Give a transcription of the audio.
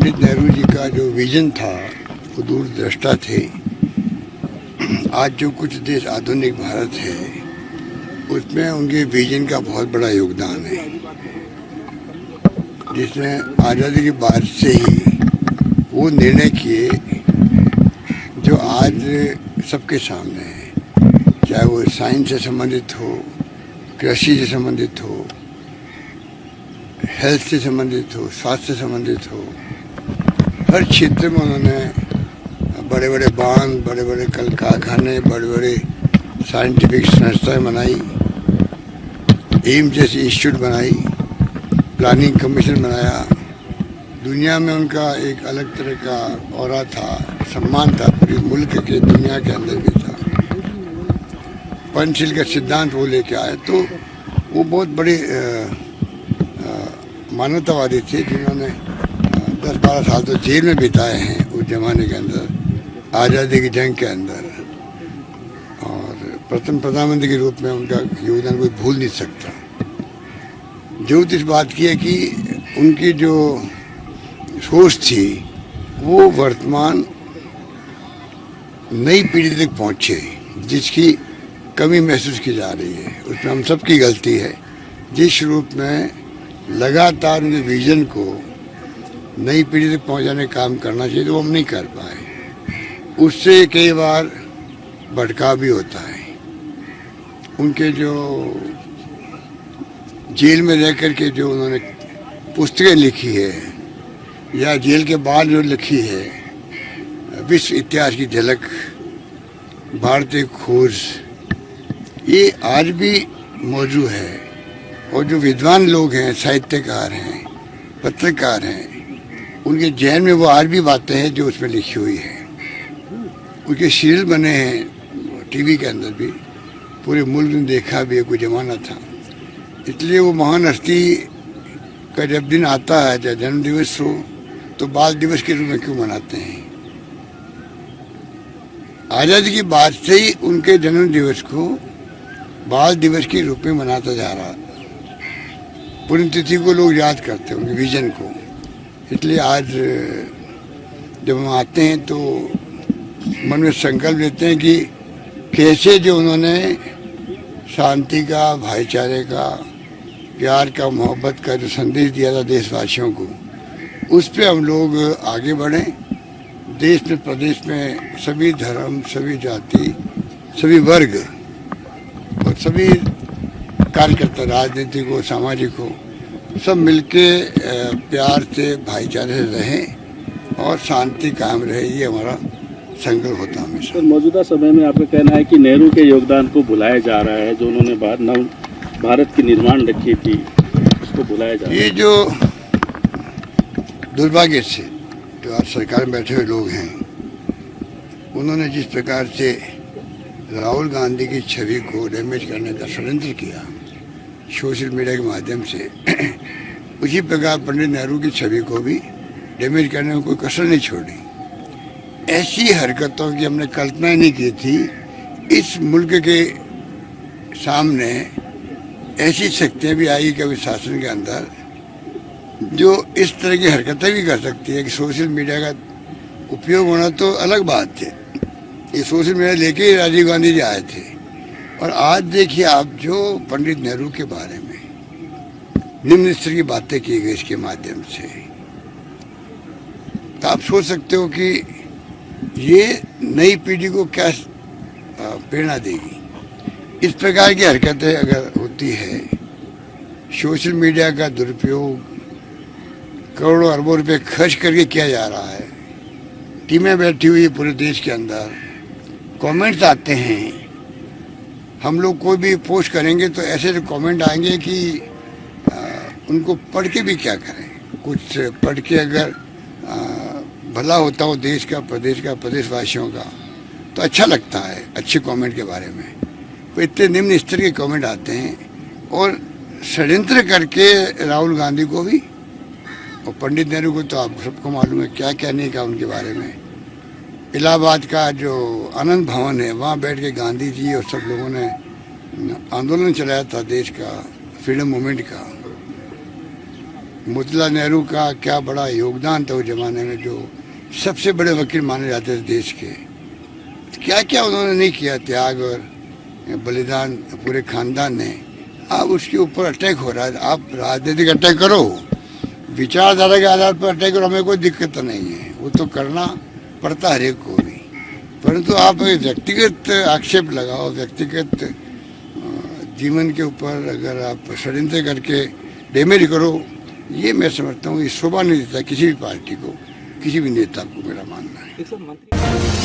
पंडित नेहरू जी का जो विजन था वो दूरदृष्टा थे। आज जो कुछ देश आधुनिक भारत है उसमें उनके विजन का बहुत बड़ा योगदान है, जिसमें आज़ादी के बाद से ही वो निर्णय किए जो आज सबके सामने है, चाहे वो साइंस से संबंधित हो, कृषि से संबंधित हो, हेल्थ से संबंधित हो, स्वास्थ्य से संबंधित हो। हर क्षेत्र में उन्होंने बड़े बड़े बांध, बड़े बड़े कल कारखाने, बड़े बड़े साइंटिफिक संस्थाएं बनाई, एम्स जैसी इंस्टीट्यूट बनाई, प्लानिंग कमीशन बनाया। दुनिया में उनका एक अलग तरह का ऑरा था, सम्मान था, पूरे मुल्क के दुनिया के अंदर भी था। पंचशील का सिद्धांत वो लेके आए, तो वो बहुत बड़े मानवतावादी थे, जिन्होंने 10-12 साल तो जेल में बिताए हैं उस जमाने के अंदर, आज़ादी की जंग के अंदर। और प्रथम प्रधानमंत्री के रूप में उनका योगदान कोई भूल नहीं सकता। जरूरत इस बात की है कि उनकी जो सोच थी वो वर्तमान नई पीढ़ी तक पहुँचे, जिसकी कमी महसूस की जा रही है। उसमें हम सबकी गलती है। जिस रूप में लगातार उनके विजन को नई पीढ़ी तक पहुंचाने का काम करना चाहिए, तो वो हम नहीं कर पाए। उससे कई बार भटकाव भी होता है। उनके जो जेल में रह कर के जो उन्होंने पुस्तकें लिखी है या जेल के बाद जो लिखी है, विश्व इतिहास की झलक, भारतीय खोज, ये आज भी मौजूद है। और जो विद्वान लोग हैं, साहित्यकार हैं, पत्रकार हैं, उनके जहन में वो आज भी बातें हैं जो उसमें लिखी हुई है। उनके सीरियल बने हैं टीवी के अंदर भी, पूरे मुल्क ने देखा भी है, कोई जमाना था। इसलिए वो महान हस्ती का जब दिन आता है, चाहे जन्म दिवस हो, तो बाल दिवस के रूप में क्यों मनाते हैं? आज़ादी की बात से ही उनके जन्म दिवस को बाल दिवस के रूप में मनाता जा रहा। पुण्यतिथि को लोग याद करते हैं, उनके विजन को। इसलिए आज जब हम आते हैं तो मन में संकल्प लेते हैं कि कैसे जो उन्होंने शांति का, भाईचारे का, प्यार का, मोहब्बत का जो संदेश दिया था देशवासियों को, उस पे हम लोग आगे बढ़ें। देश में, प्रदेश में सभी धर्म, सभी जाति, सभी वर्ग और सभी कार्यकर्ता, राजनीतिक हो, सामाजिक हो, सब मिलके प्यार से, भाईचारे से रहें और शांति कायम रहे, ये हमारा संकल्प होता है हमेशा। तो मौजूदा समय में आपका कहना है कि नेहरू के योगदान को भुलाया जा रहा है, जो उन्होंने भारत की निर्माण रखी थी, उसको भुलाया जा रहा है। ये जो दुर्भाग्य से जो आज सरकार में बैठे हुए लोग हैं, उन्होंने जिस प्रकार से राहुल गांधी की छवि को डैमेज करने का षड्यंत्र किया सोशल मीडिया के माध्यम से, उसी प्रकार पंडित नेहरू की छवि को भी डैमेज करने में कोई कसर नहीं छोड़ी। ऐसी हरकतों की हमने कल्पना ही नहीं की थी। इस मुल्क के सामने ऐसी शक्तियाँ भी आई कभी शासन के अंदर, जो इस तरह की हरकतें भी कर सकती है। कि सोशल मीडिया का उपयोग होना तो अलग बात है, ये सोशल मीडिया लेके ही राजीव गांधी जी आए थे। और आज देखिए आप, जो पंडित नेहरू के बारे में निम्न स्तर की बातें की गई इसके माध्यम से, तो आप सोच सकते हो कि ये नई पीढ़ी को क्या प्रेरणा देगी। इस प्रकार की हरकतें अगर होती है, सोशल मीडिया का दुरुपयोग करोड़ों अरबों रुपए खर्च करके किया जा रहा है, टीमें बैठी हुई है पूरे देश के अंदर, कमेंट्स आते हैं। हम लोग कोई भी पोस्ट करेंगे तो ऐसे कमेंट आएंगे कि उनको पढ़ के भी क्या करें। कुछ पढ़ के अगर भला होता हो देश का, प्रदेश का, प्रदेशवासियों का, तो अच्छा लगता है अच्छे कमेंट के बारे में। तो इतने निम्न स्तर के कमेंट आते हैं और षड्यंत्र करके राहुल गांधी को भी और पंडित नेहरू को तो आप सबको मालूम है क्या क्या नहीं कहा उनके बारे में। इलाहाबाद का जो आनंद भवन है, वहाँ बैठ के गांधी जी और सब लोगों ने आंदोलन चलाया था देश का, फ्रीडम मूवमेंट का। मोतीलाल नेहरू का क्या बड़ा योगदान था उस जमाने में, जो सबसे बड़े वकील माने जाते थे देश के। क्या क्या उन्होंने नहीं किया, त्याग और बलिदान पूरे खानदान ने। अब उसके ऊपर अटैक हो रहा है। आप राजनीतिक अटैक करो, विचारधारा के आधार पर अटैक करो, हमें कोई दिक्कत नहीं है, वो तो करना पड़ता है हर एक को भी। परंतु आप व्यक्तिगत आक्षेप लगाओ, व्यक्तिगत जीवन के ऊपर अगर आप षड्यंत्र करके डैमेज करो, ये मैं समझता हूँ ये शोभा नहीं देता किसी भी पार्टी को, किसी भी नेता को, मेरा मानना है।